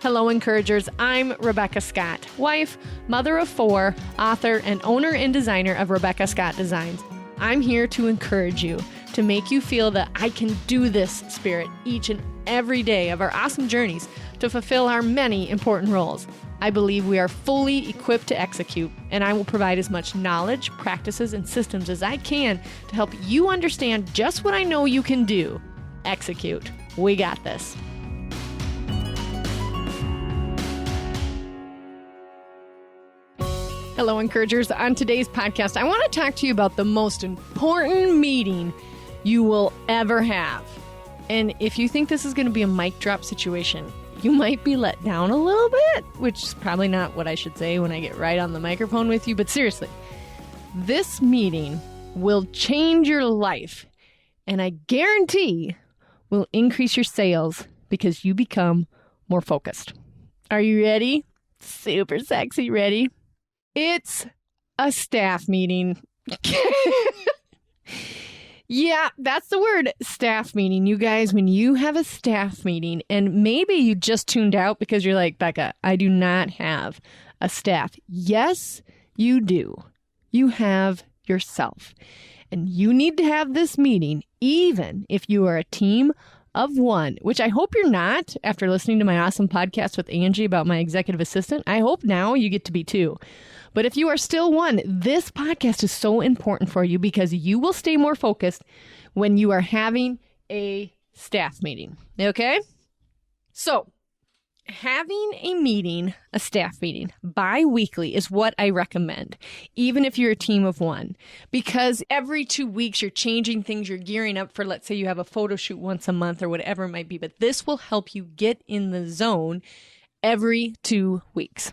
Hello, encouragers. I'm Rebekah Scott, wife, mother of 4, author, and owner and designer of Rebekah Scott Designs. I'm here to encourage you, to make you feel that I can do this spirit each and every day of our awesome journeys to fulfill our many important roles. I believe we are fully equipped to execute, and I will provide as much knowledge, practices, and systems as I can to help you understand just what I know you can do. Execute. We got this. Hello, encouragers. On today's podcast, I want to talk to you about the most important meeting you will ever have. And if you think this is going to be a mic drop situation, you might be let down a little bit, which is probably not what I should say when I get right on the microphone with you. But seriously, this meeting will change your life, and I guarantee will increase your sales because you become more focused. Are you ready? Super sexy ready? It's a staff meeting. Yeah, that's the word, staff meeting. You guys, when you have a staff meeting, and maybe you just tuned out because you're like, Becca, I do not have a staff. Yes, you do. You have yourself. And you need to have this meeting, even if you are a team of 1, which I hope you're not after listening to my awesome podcast with Angie about my executive assistant. I hope now you get to be 2. But if you are still 1, this podcast is so important for you because you will stay more focused when you are having a staff meeting. Okay? So, having a meeting, a staff meeting, bi-weekly is what I recommend, even if you're a team of 1. Because every 2 weeks, you're changing things, you're gearing up for, let's say you have a photo shoot once a month or whatever it might be. But this will help you get in the zone every 2 weeks.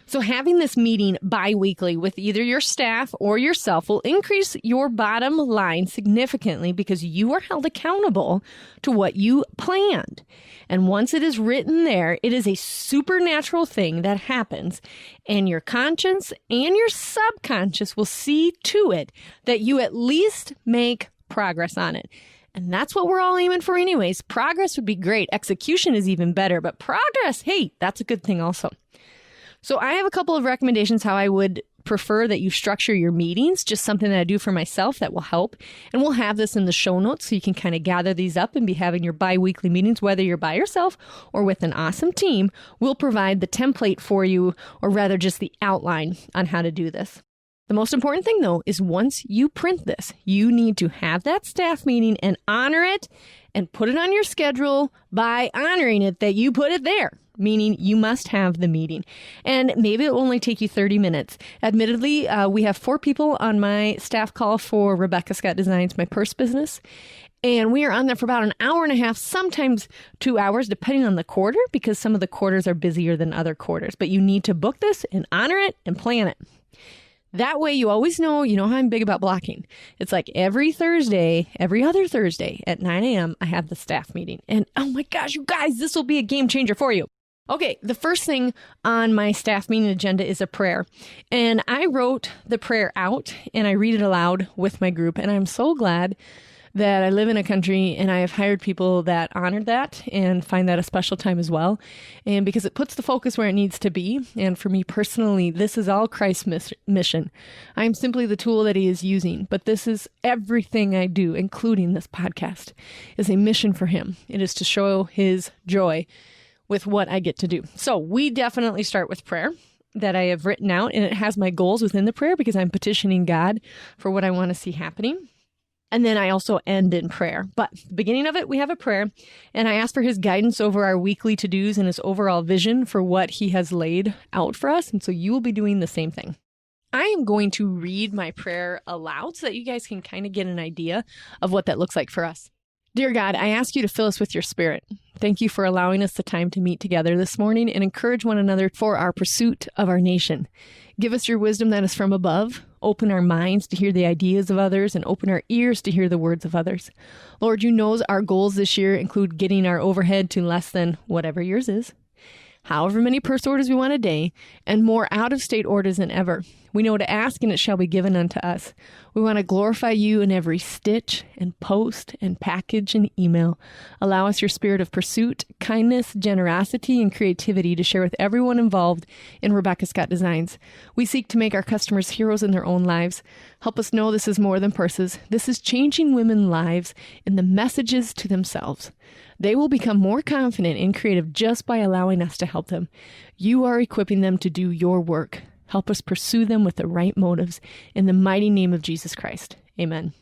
So having this meeting bi-weekly with either your staff or yourself will increase your bottom line significantly because you are held accountable to what you planned. And once it is written there, it is a supernatural thing that happens, and your conscience and your subconscious will see to it that you at least make progress on it. And that's what we're all aiming for anyways. Progress would be great. Execution is even better, but progress, hey, that's a good thing also. So I have a couple of recommendations how I would prefer that you structure your meetings, just something that I do for myself that will help. And we'll have this in the show notes so you can kind of gather these up and be having your bi-weekly meetings, whether you're by yourself or with an awesome team. We'll provide the template for you, or rather just the outline on how to do this. The most important thing, though, is once you print this, you need to have that staff meeting and honor it and put it on your schedule by honoring it that you put it there. Meaning you must have the meeting. And maybe it will only take you 30 minutes. Admittedly, we have 4 people on my staff call for Rebekah Scott Designs, my purse business. And we are on there for about an hour and a half, sometimes 2 hours, depending on the quarter, because some of the quarters are busier than other quarters. But you need to book this and honor it and plan it. That way you always know, you know how I'm big about blocking. It's like every Thursday, every other Thursday at 9 a.m., I have the staff meeting. And oh my gosh, you guys, this will be a game changer for you. Okay, the first thing on my staff meeting agenda is a prayer. And I wrote the prayer out and I read it aloud with my group. And I'm so glad that I live in a country and I have hired people that honor that and find that a special time as well. And because it puts the focus where it needs to be. And for me personally, this is all Christ's mission. I'm simply the tool that he is using. But this is everything I do, including this podcast, is a mission for him. It is to show his joy with what I get to do. So we definitely start with prayer that I have written out, and it has my goals within the prayer because I'm petitioning God for what I want to see happening. And then I also end in prayer. But the beginning of it, we have a prayer, and I ask for his guidance over our weekly to-dos and his overall vision for what he has laid out for us. And so you will be doing the same thing. I am going to read my prayer aloud so that you guys can kind of get an idea of what that looks like for us. Dear God, I ask you to fill us with your spirit. Thank you for allowing us the time to meet together this morning and encourage one another for our pursuit of our nation. Give us your wisdom that is from above. Open our minds to hear the ideas of others and open our ears to hear the words of others. Lord, you know our goals this year include getting our overhead to less than whatever yours is. however many purse orders we want a day, and more out-of-state orders than ever. We know to ask, and it shall be given unto us. We want to glorify you in every stitch and post and package and email. Allow us your spirit of pursuit, kindness, generosity, and creativity to share with everyone involved in Rebekah Scott Designs. We seek to make our customers heroes in their own lives. Help us know this is more than purses. This is changing women's lives and the messages to themselves. They will become more confident and creative just by allowing us to help them. You are equipping them to do your work. Help us pursue them with the right motives. In the mighty name of Jesus Christ. Amen.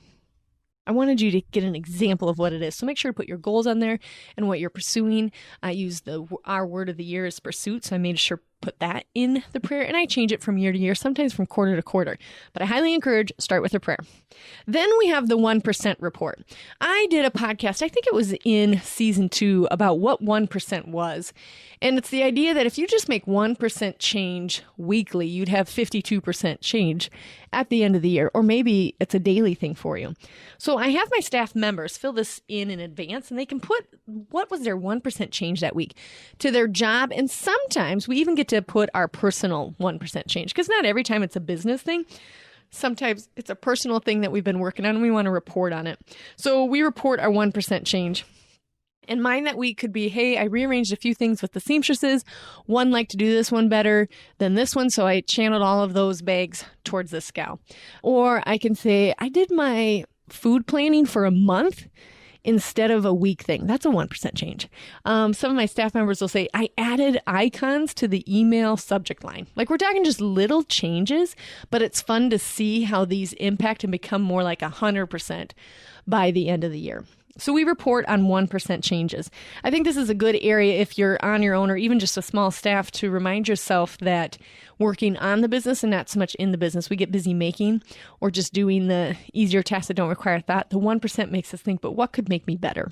I wanted you to get an example of what it is. So make sure to put your goals on there and what you're pursuing. I use our word of the year is pursuit. So I made sure put that in the prayer, and I change it from year to year, sometimes from quarter to quarter. But I highly encourage start with a prayer. Then we have the 1% report. I did a podcast, I think it was in season 2, about what 1% was. And it's the idea that if you just make 1% change weekly, you'd have 52% change at the end of the year, or maybe it's a daily thing for you. So I have my staff members fill this in advance, and they can put what was their 1% change that week to their job. And sometimes we even get to put our personal 1% change, because not every time it's a business thing. Sometimes it's a personal thing that we've been working on and we want to report on it. So we report our 1% change. And mine that week could be, hey, I rearranged a few things with the seamstresses. One liked to do this one better than this one, so I channeled all of those bags towards this gal. Or I can say, I did my food planning for a month instead of a week thing. That's a 1% change. Some of my staff members will say, I added icons to the email subject line. Like, we're talking just little changes, but it's fun to see how these impact and become more like 100% by the end of the year. So we report on 1% changes. I think this is a good area if you're on your own or even just a small staff to remind yourself that working on the business and not so much in the business, we get busy making or just doing the easier tasks that don't require thought. The 1% makes us think, but what could make me better?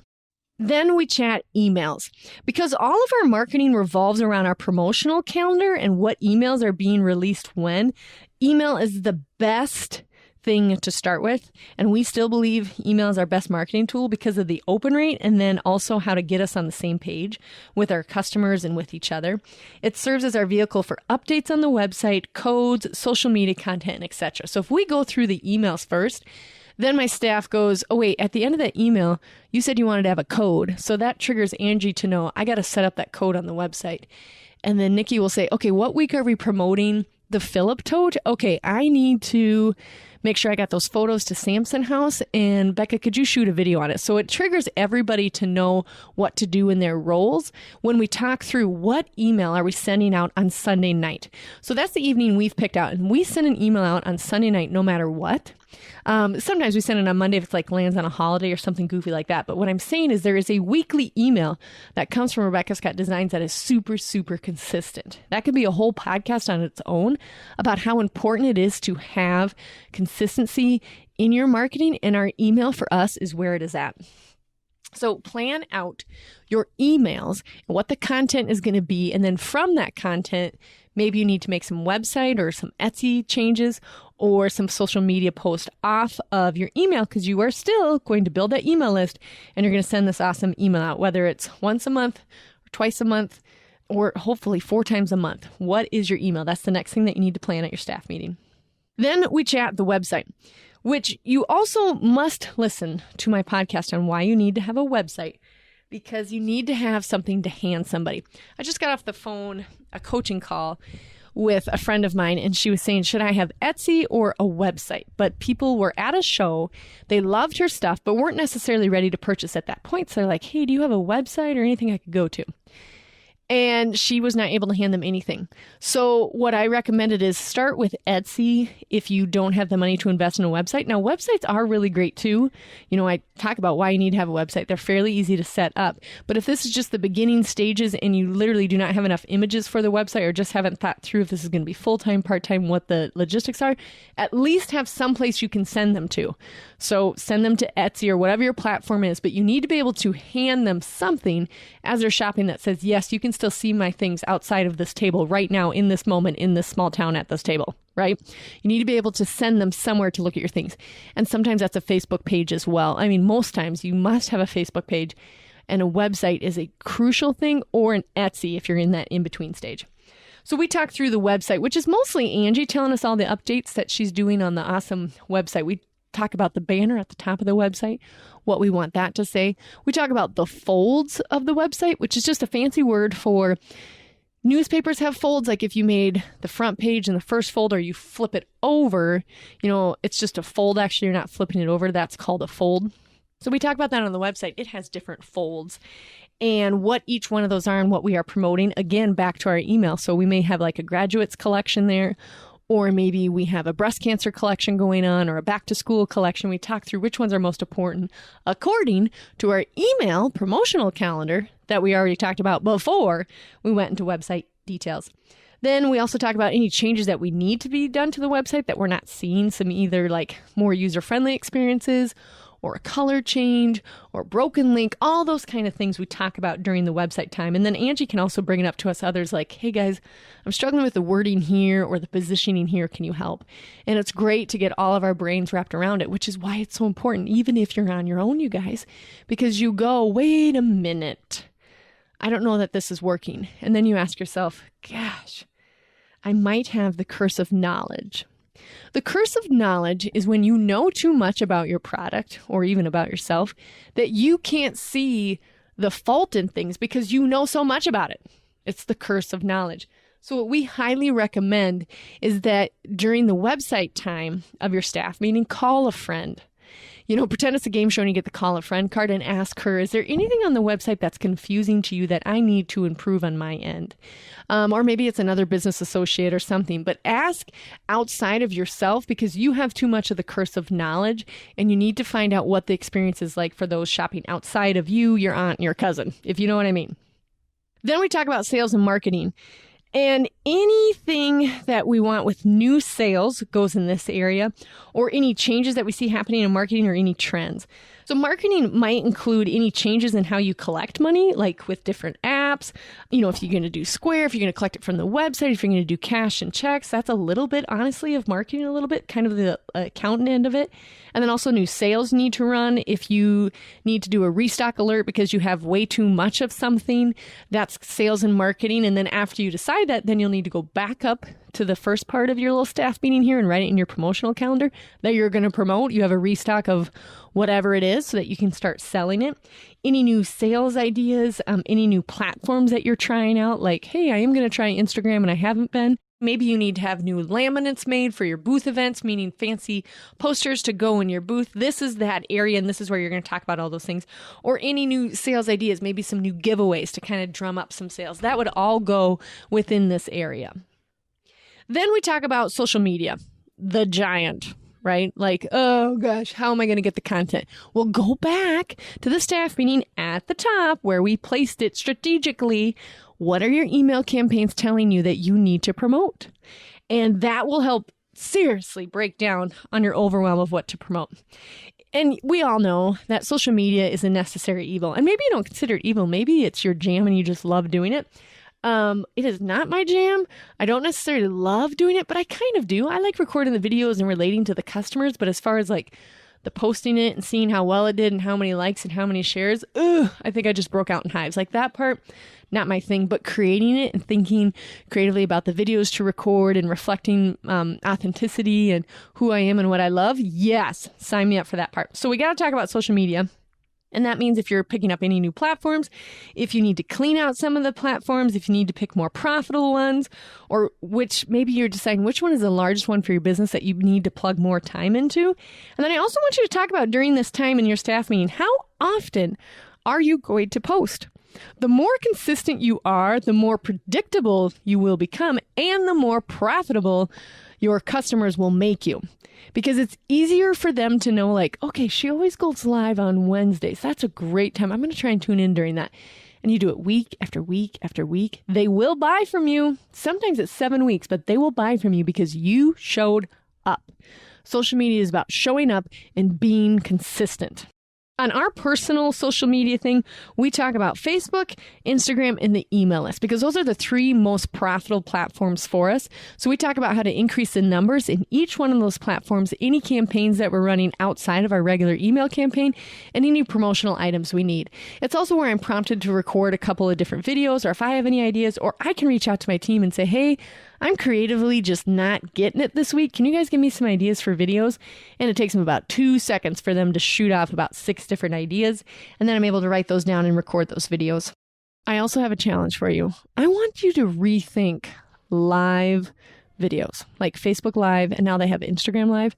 Then we chat emails, because all of our marketing revolves around our promotional calendar and what emails are being released when. Email is the best thing to start with, and we still believe email is our best marketing tool because of the open rate and then also how to get us on the same page with our customers and with each other. It serves as our vehicle for updates on the website, codes, social media content, etc. So if we go through the emails first, then my staff goes, oh wait, at the end of that email, you said you wanted to have a code. So that triggers Angie to know, I got to set up that code on the website. And then Nikki will say, okay, what week are we promoting the Phillip tote? Okay, I need to make sure I got those photos to Samson House, and Becca, could you shoot a video on it? So it triggers everybody to know what to do in their roles when we talk through what email are we sending out on Sunday night. So that's the evening we've picked out, and we send an email out on Sunday night no matter what. Sometimes we send it on Monday if it's like lands on a holiday or something goofy like that. But what I'm saying is there is a weekly email that comes from Rebekah Scott Designs that is super, super consistent. That could be a whole podcast on its own about how important it is to have consistency in your marketing, and our email for us is where it is at. So plan out your emails and what the content is going to be. And then from that content, maybe you need to make some website or some Etsy changes or some social media post off of your email, because you are still going to build that email list and you're going to send this awesome email out, whether it's once a month or twice a month or hopefully 4 times a month. What is your email? That's the next thing that you need to plan at your staff meeting. Then we chat the website, which you also must listen to my podcast on why you need to have a website, because you need to have something to hand somebody. I just got off the phone, a coaching call with a friend of mine, and she was saying, should I have Etsy or a website? But people were at a show, they loved her stuff, but weren't necessarily ready to purchase at that point. So they're like, hey, do you have a website or anything I could go to? And she was not able to hand them anything. So what I recommended is start with Etsy if you don't have the money to invest in a website. Now, websites are really great too. You know, I talk about why you need to have a website. They're fairly easy to set up. But if this is just the beginning stages and you literally do not have enough images for the website or just haven't thought through if this is going to be full-time, part-time, what the logistics are, at least have some place you can send them to. So send them to Etsy or whatever your platform is, but you need to be able to hand them something as they're shopping that says, yes, you can still see my things outside of this table right now in this moment in this small town at this table, right? You need to be able to send them somewhere to look at your things. And sometimes that's a Facebook page as well. I mean, most times you must have a Facebook page. And a website is a crucial thing, or an Etsy if you're in that in-between stage. So we talked through the website, which is mostly Angie telling us all the updates that she's doing on the awesome website. We talk about the banner at the top of the website, what we want that to say. We talk about the folds of the website, which is just a fancy word for newspapers have folds. Like if you made the front page in the first fold or you flip it over, it's just a fold. Actually, you're not flipping it over. That's called a fold. So we talk about that on the website. It has different folds and what each one of those are and what we are promoting. Again, back to our email. So we may have like a graduates collection there, or maybe we have a breast cancer collection going on, or a back to school collection. We talk through which ones are most important according to our email promotional calendar that we already talked about before we went into website details. Then we also talk about any changes that we need to be done to the website that we're not seeing. Some either like more user-friendly experiences, or a color change, or broken link, all those kind of things we talk about during the website time. And then Angie can also bring it up to us others like, hey guys, I'm struggling with the wording here or the positioning here. Can you help? And it's great to get all of our brains wrapped around it, which is why it's so important, even if you're on your own, you guys, because you go, wait a minute, I don't know that this is working. And then you ask yourself, gosh, I might have the curse of knowledge. The curse of knowledge is when you know too much about your product or even about yourself that you can't see the fault in things because you know so much about it. It's the curse of knowledge. So what we highly recommend is that during the website time of your staff meeting, call a friend. Pretend it's a game show and you get the call a friend card and ask her, is there anything on the website that's confusing to you that I need to improve on my end? Or maybe it's another business associate or something, but ask outside of yourself because you have too much of the curse of knowledge and you need to find out what the experience is like for those shopping outside of you, your aunt, and your cousin, if you know what I mean. Then we talk about sales and marketing. And anything that we want with new sales goes in this area, or any changes that we see happening in marketing or any trends. So marketing might include any changes in how you collect money, like with different apps. If you're going to do Square, if you're going to collect it from the website, if you're going to do cash and checks, that's a little bit, honestly, of marketing a little bit, kind of the accountant end of it. And then also new sales need to run. If you need to do a restock alert because you have way too much of something, that's sales and marketing. And then after you decide that, then you'll need to go back up to the first part of your little staff meeting here and write it in your promotional calendar that you're going to promote. You have a restock of whatever it is so that you can start selling it. Any new sales ideas, any new platforms that you're trying out, like, hey, I am going to try Instagram and I haven't been. Maybe you need to have new laminates made for your booth events, meaning fancy posters to go in your booth. This is that area, and this is where you're going to talk about all those things. Or any new sales ideas, maybe some new giveaways to kind of drum up some sales. That would all go within this area. Then we talk about social media, the giant, right? Like, oh gosh, how am I going to get the content? Well, go back to the staff meeting at the top where we placed it strategically. What are your email campaigns telling you that you need to promote? And that will help seriously break down on your overwhelm of what to promote. And we all know that social media is a necessary evil. And maybe you don't consider it evil. Maybe it's your jam and you just love doing it. It is not my jam. I don't necessarily love doing it, but I kind of do. I like recording the videos and relating to the customers. But as far as like the posting it and seeing how well it did and how many likes and how many shares, I think I just broke out in hives. Like that part, not my thing, but creating it and thinking creatively about the videos to record and reflecting authenticity and who I am and what I love. Yes, sign me up for that part. So we got to talk about social media. And that means if you're picking up any new platforms, if you need to clean out some of the platforms, if you need to pick more profitable ones, or which maybe you're deciding which one is the largest one for your business that you need to plug more time into. And then I also want you to talk about during this time in your staff meeting, how often are you going to post? The more consistent you are, the more predictable you will become, and the more profitable your customers will make you. Because it's easier for them to know, like, okay, she always goes live on Wednesdays. That's a great time. I'm going to try and tune in during that. And you do it week after week after week. They will buy from you. Sometimes it's 7 weeks, but they will buy from you because you showed up. Social media is about showing up and being consistent. On our personal social media thing, we talk about Facebook, Instagram, and the email list because those are the three most profitable platforms for us. So we talk about how to increase the numbers in each one of those platforms, any campaigns that we're running outside of our regular email campaign, and any promotional items we need. It's also where I'm prompted to record a couple of different videos, or if I have any ideas, or I can reach out to my team and say, hey, I'm creatively just not getting it this week. Can you guys give me some ideas for videos? And it takes them about 2 seconds for them to shoot off about 6 different ideas. And then I'm able to write those down and record those videos. I also have a challenge for you. I want you to rethink live videos like Facebook Live, and now they have Instagram Live.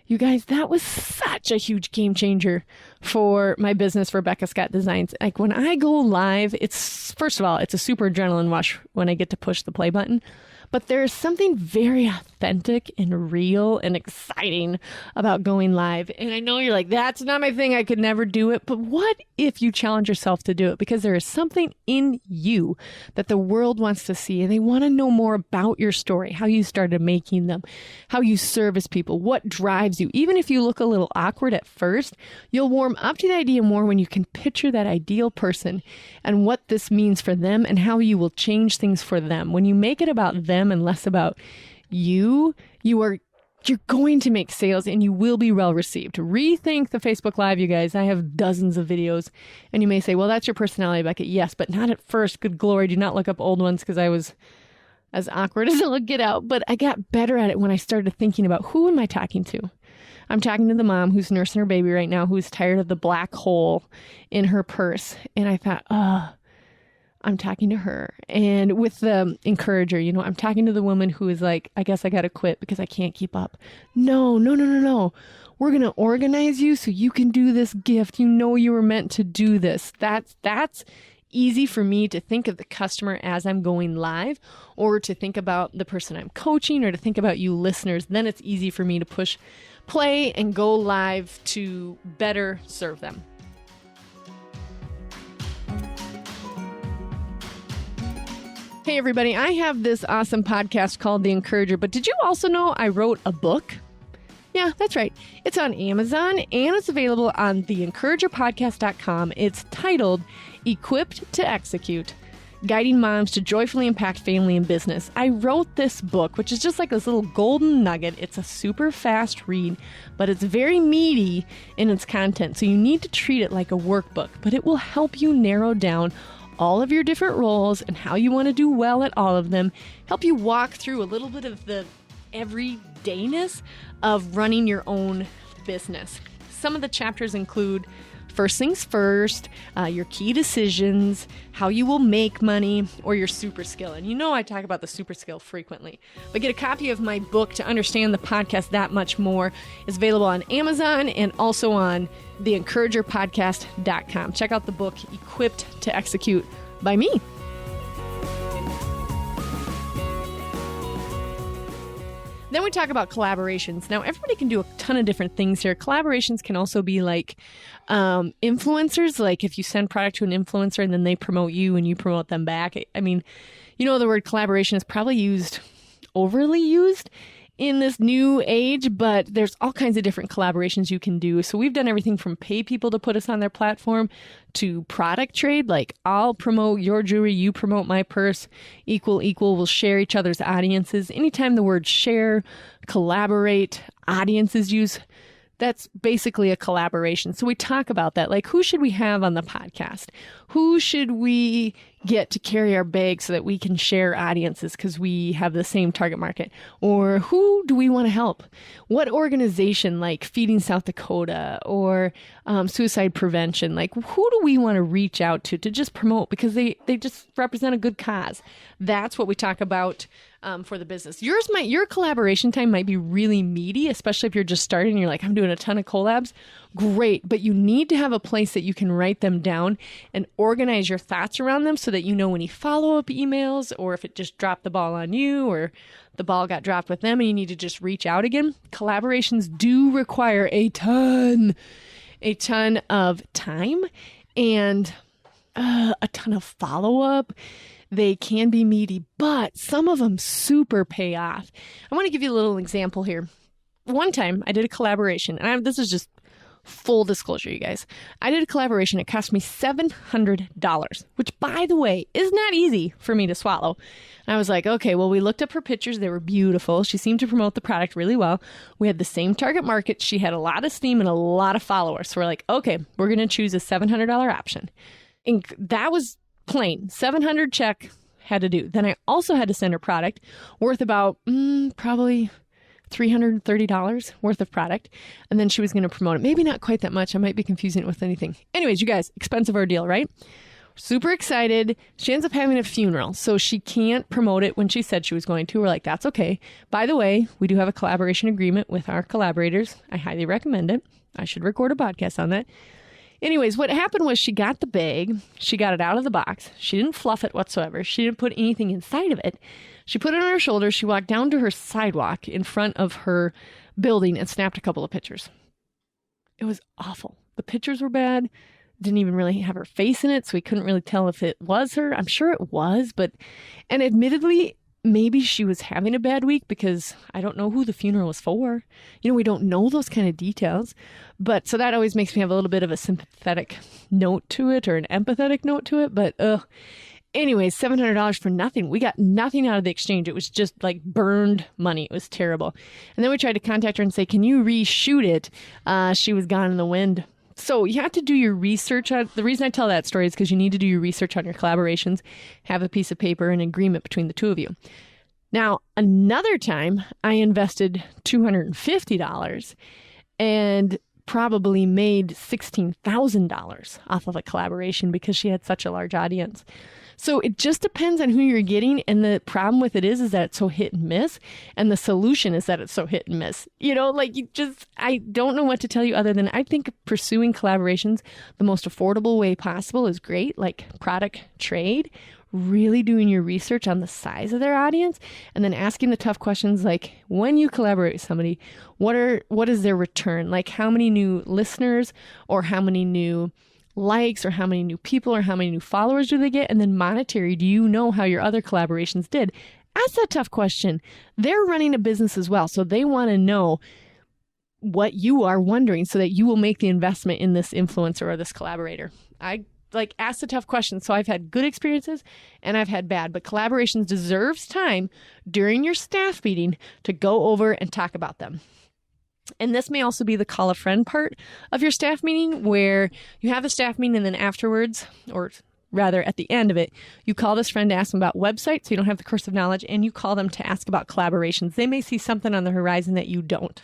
You guys, that was such a huge game changer for my business, Rebekah Scott Designs. Like when I go live, first of all, it's a super adrenaline rush when I get to push the play button. But there's something very authentic and real and exciting about going live. And I know you're like, that's not my thing. I could never do it. But what if you challenge yourself to do it? Because there is something in you that the world wants to see. And they want to know more about your story, how you started making them, how you service people, what drives you. Even if you look a little awkward at first, you'll warm up to the idea more when you can picture that ideal person and what this means for them and how you will change things for them. When you make it about them and less about you're going to make sales and you will be well received. Rethink the Facebook Live, you guys. I have dozens of videos and you may say, well, that's your personality, Beckett. Yes, but not at first. Good glory. Do not look up old ones because I was as awkward as it'll get out. But I got better at it when I started thinking about who am I talking to? I'm talking to the mom who's nursing her baby right now, who's tired of the black hole in her purse. And I thought, I'm talking to her. And with the encourager, I'm talking to the woman who is like, I guess I got to quit because I can't keep up. No. We're going to organize you so you can do this gift. You were meant to do this. That's easy for me to think of the customer as I'm going live, or to think about the person I'm coaching, or to think about you listeners. Then it's easy for me to push play and go live to better serve them. Hey, everybody, I have this awesome podcast called The Encourager, but did you also know I wrote a book? Yeah, that's right. It's on Amazon and it's available on theencouragerpodcast.com. It's titled Equipped to Execute, Guiding Moms to Joyfully Impact Family and Business. I wrote this book, which is just like this little golden nugget. It's a super fast read, but it's very meaty in its content. So you need to treat it like a workbook, but it will help you narrow down all of your different roles and how you want to do well at all of them, help you walk through a little bit of the everydayness of running your own business. Some of the chapters include first things first, your key decisions, how you will make money, or your super skill. And I talk about the super skill frequently. But get a copy of my book to understand the podcast that much more. It's available on Amazon and also on theencouragerpodcast.com. Check out the book, Equipped to Execute by me. Then we talk about collaborations. Now, everybody can do a ton of different things here. Collaborations can also be like influencers, like if you send product to an influencer and then they promote you and you promote them back. I mean, the word collaboration is probably overly used in this new age, but there's all kinds of different collaborations you can do. So we've done everything from pay people to put us on their platform to product trade, like I'll promote your jewelry, you promote my purse, equal, we'll share each other's audiences. Anytime the word share, collaborate, audience is used, that's basically a collaboration. So we talk about that. Like, who should we have on the podcast? Who should we get to carry our bag so that we can share audiences because we have the same target market? Or who do we want to help? What organization, like Feeding South Dakota or suicide prevention, like who do we want to reach out to just promote because they just represent a good cause? That's what we talk about for the business. Your collaboration time might be really meaty, especially if you're just starting and you're like, I'm doing a ton of collabs. Great, but you need to have a place that you can write them down and organize your thoughts around them so that you know any follow-up emails or if it just dropped the ball on you or the ball got dropped with them and you need to just reach out again. Collaborations do require a ton of time and a ton of follow-up. They can be meaty, but some of them super pay off. I want to give you a little example here. One time I did a collaboration, and this is just Full disclosure, you guys. I did a collaboration. It cost me $700, which, by the way, is not easy for me to swallow. And I was like, okay, well, we looked up her pictures. They were beautiful. She seemed to promote the product really well. We had the same target market. She had a lot of steam and a lot of followers. So we're like, okay, we're going to choose a $700 option. And that was plain. 700 check, had to do. Then I also had to send her product worth about probably $330 worth of product. And then she was going to promote it. Maybe not quite that much. I might be confusing it with anything. Anyways, you guys, expensive ordeal, right? Super excited. She ends up having a funeral, so she can't promote it when she said she was going to. We're like, that's okay. By the way, we do have a collaboration agreement with our collaborators. I highly recommend it. I should record a podcast on that. Anyways, what happened was she got the bag. She got it out of the box. She didn't fluff it whatsoever. She didn't put anything inside of it. She put it on her shoulders. She walked down to her sidewalk in front of her building and snapped a couple of pictures. It was awful. The pictures were bad. Didn't even really have her face in it, so we couldn't really tell if it was her. I'm sure it was, and admittedly, maybe she was having a bad week because I don't know who the funeral was for. We don't know those kind of details. But so that always makes me have a little bit of a sympathetic note to it or an empathetic note to it. But anyways, $700 for nothing. We got nothing out of the exchange. It was just like burned money. It was terrible. And then we tried to contact her and say, can you reshoot it? She was gone in the wind. So you have to do your research on, the reason I tell that story is because you need to do your research on your collaborations, have a piece of paper, an agreement between the two of you. Now, another time I invested $250 and probably made $16,000 off of a collaboration because she had such a large audience. So it just depends on who you're getting. And the problem with it is that it's so hit and miss. And the solution is that it's so hit and miss. I don't know what to tell you other than I think pursuing collaborations the most affordable way possible is great, like product trade, really doing your research on the size of their audience and then asking the tough questions like when you collaborate with somebody, what is their return? Like how many new listeners or how many new likes or how many new people or how many new followers do they get? And then monetary, do you know how your other collaborations did? Ask that tough question. They're running a business as well, so they want to know what you are wondering so that you will make the investment in this influencer or this collaborator. I ask the tough questions. So I've had good experiences and I've had bad, but collaborations deserves time during your staff meeting to go over and talk about them. And this may also be the call a friend part of your staff meeting where you have a staff meeting and then afterwards, or rather at the end of it, you call this friend to ask them about websites so you don't have the curse of knowledge, and you call them to ask about collaborations. They may see something on the horizon that you don't.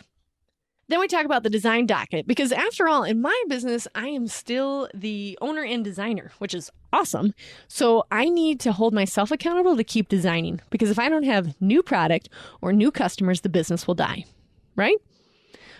Then we talk about the design docket because after all, in my business, I am still the owner and designer, which is awesome. So I need to hold myself accountable to keep designing because if I don't have new product or new customers, the business will die, right?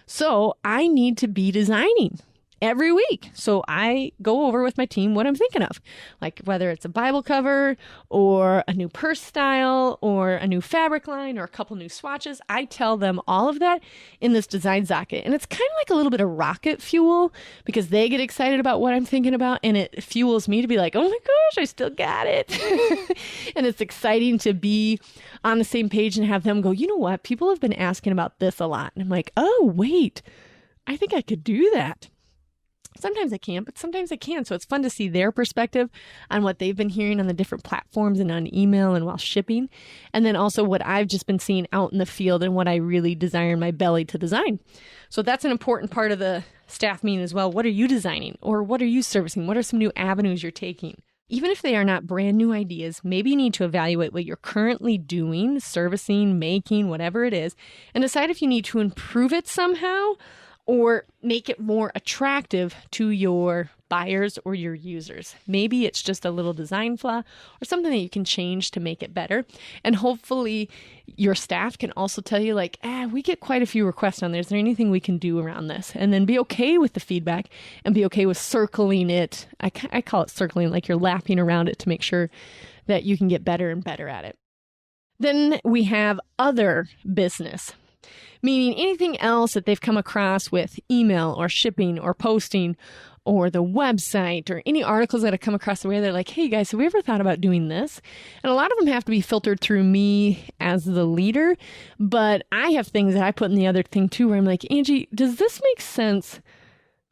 So I need to be designing every week. So I go over with my team what I'm thinking of, like whether it's a Bible cover or a new purse style or a new fabric line or a couple new swatches. I tell them all of that in this design docket. And it's kind of like a little bit of rocket fuel because they get excited about what I'm thinking about and it fuels me to be like, oh my gosh, I still got it. And it's exciting to be on the same page and have them go, you know what? People have been asking about this a lot. And I'm like, oh, wait, I think I could do that. Sometimes I can't, but sometimes I can. So it's fun to see their perspective on what they've been hearing on the different platforms and on email and while shipping. And then also what I've just been seeing out in the field and what I really desire in my belly to design. So that's an important part of the staff meeting as well. What are you designing or what are you servicing? What are some new avenues you're taking? Even if they are not brand new ideas, maybe you need to evaluate what you're currently doing, servicing, making, whatever it is, and decide if you need to improve it somehow or make it more attractive to your buyers or your users. Maybe it's just a little design flaw or something that you can change to make it better. And hopefully your staff can also tell you like, we get quite a few requests on there. Is there anything we can do around this? And then be okay with the feedback and be okay with circling it. I call it circling, like you're lapping around it to make sure that you can get better and better at it. Then we have other business. Meaning anything else that they've come across with email or shipping or posting or the website or any articles that have come across the way. They're like, hey guys, have we ever thought about doing this? And a lot of them have to be filtered through me as the leader. But I have things that I put in the other thing too, where I'm like, Angie, does this make sense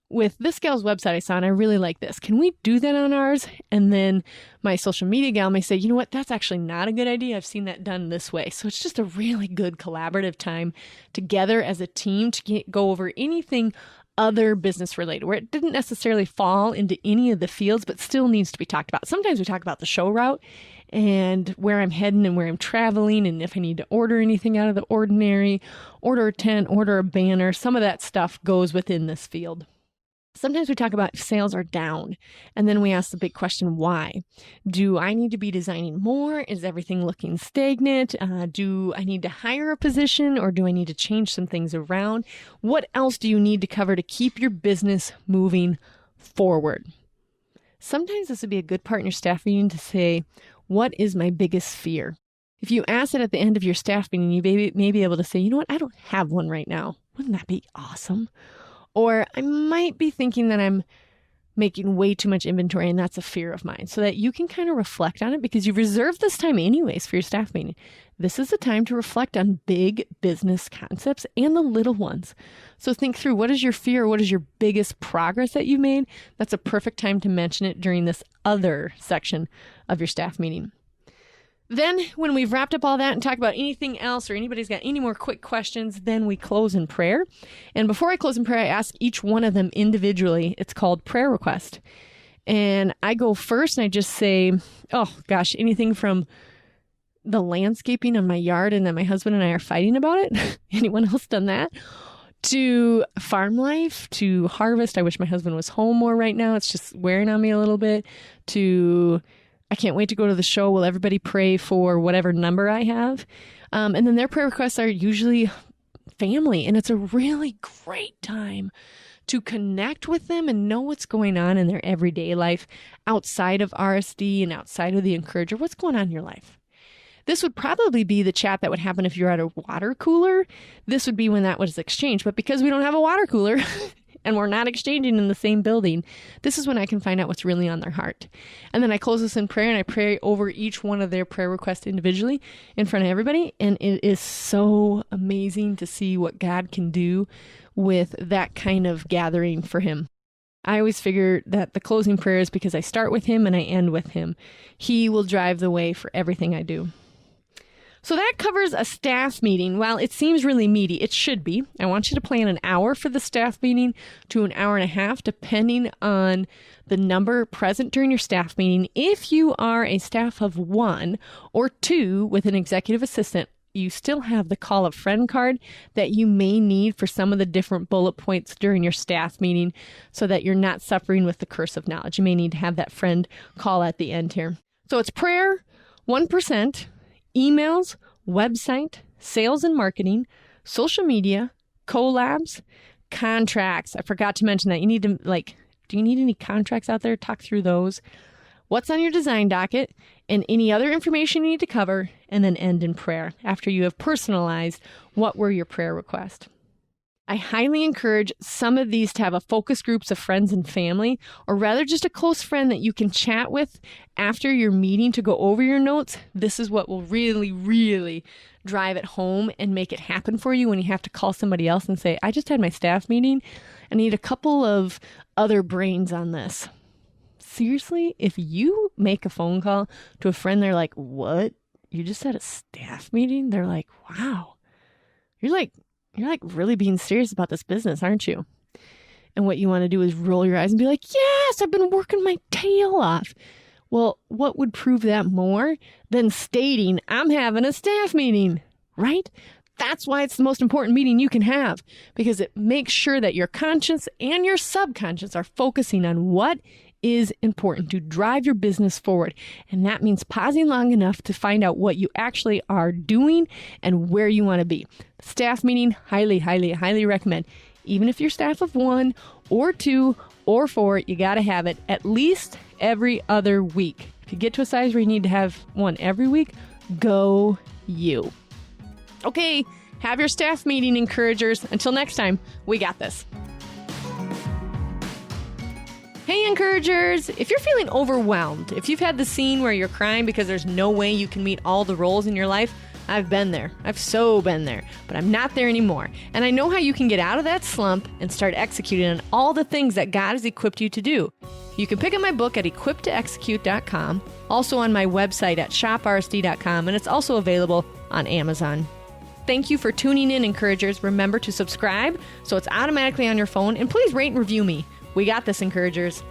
with this gal's website I saw, and I really like this. Can we do that on ours? And then my social media gal may say, you know what, that's actually not a good idea. I've seen that done this way. So it's just a really good collaborative time together as a team to go over anything other business related, where it didn't necessarily fall into any of the fields, but still needs to be talked about. Sometimes we talk about the show route and where I'm heading and where I'm traveling, and if I need to order anything out of the ordinary, order a tent, order a banner, some of that stuff goes within this field. Sometimes we talk about if sales are down, and then we ask the big question, why? Do I need to be designing more? Is everything looking stagnant? Do I need to hire a position, or do I need to change some things around? What else do you need to cover to keep your business moving forward? Sometimes this would be a good part in your staff meeting to say, what is my biggest fear? If you ask it at the end of your staff meeting, you may be able to say, you know what, I don't have one right now. Wouldn't that be awesome? Or I might be thinking that I'm making way too much inventory and that's a fear of mine, so that you can kind of reflect on it, because you've reserved this time anyways for your staff meeting. This is the time to reflect on big business concepts and the little ones. So think through, what is your fear? What is your biggest progress that you've made? That's a perfect time to mention it during this other section of your staff meeting. Then when we've wrapped up all that and talked about anything else, or anybody's got any more quick questions, then we close in prayer. And before I close in prayer, I ask each one of them individually. It's called prayer request. And I go first and I just say, oh gosh, anything from the landscaping on my yard and then my husband and I are fighting about it. Anyone else done that? To farm life, to harvest. I wish my husband was home more right now. It's just wearing on me a little bit. To I can't wait to go to the show. Will everybody pray for whatever number I have? And then their prayer requests are usually family. And it's a really great time to connect with them and know what's going on in their everyday life outside of RSD and outside of the Encourager. What's going on in your life? This would probably be the chat that would happen if you're at a water cooler. This would be when that was exchanged. But because we don't have a water cooler and we're not exchanging in the same building, this is when I can find out what's really on their heart. And then I close this in prayer, and I pray over each one of their prayer requests individually in front of everybody. And it is so amazing to see what God can do with that kind of gathering for him. I always figure that the closing prayer is because I start with him and I end with him. He will drive the way for everything I do. So that covers a staff meeting. While it seems really meaty, it should be. I want you to plan an hour for the staff meeting to an hour and a half, depending on the number present during your staff meeting. If you are a staff of 1 or 2 with an executive assistant, you still have the call a friend card that you may need for some of the different bullet points during your staff meeting, so that you're not suffering with the curse of knowledge. You may need to have that friend call at the end here. So it's prayer, 1%, emails, website, sales and marketing, social media, collabs, contracts. I forgot to mention that. You need to, do you need any contracts out there? Talk through those. What's on your design docket, and any other information you need to cover, and then end in prayer after you have personalized what were your prayer requests. I highly encourage some of these to have a focus groups of friends and family, or rather just a close friend that you can chat with after your meeting to go over your notes. This is what will really, really drive it home and make it happen for you when you have to call somebody else and say, I just had my staff meeting. I need a couple of other brains on this. Seriously, if you make a phone call to a friend, they're like, what? You just had a staff meeting? They're like, wow, you're like really being serious about this business, aren't you? And what you want to do is roll your eyes and be like, yes, I've been working my tail off. Well, what would prove that more than stating I'm having a staff meeting, right? That's why it's the most important meeting you can have, because it makes sure that your conscious and your subconscious are focusing on what is important to drive your business forward. And that means pausing long enough to find out what you actually are doing and where you want to be. Staff meeting, highly, highly, highly recommend. Even if you're staff of 1 or 2 or 4, you got to have it at least every other week. If you get to a size where you need to have one every week, go you. Okay, have your staff meeting, encouragers. Until next time, we got this. Hey, encouragers, if you're feeling overwhelmed, if you've had the scene where you're crying because there's no way you can meet all the roles in your life, I've been there. I've so been there, but I'm not there anymore. And I know how you can get out of that slump and start executing on all the things that God has equipped you to do. You can pick up my book at equippedtoexecute.com, also on my website at shoprSD.com, and it's also available on Amazon. Thank you for tuning in, Encouragers. Remember to subscribe so it's automatically on your phone, and please rate and review me. We got this, Encouragers.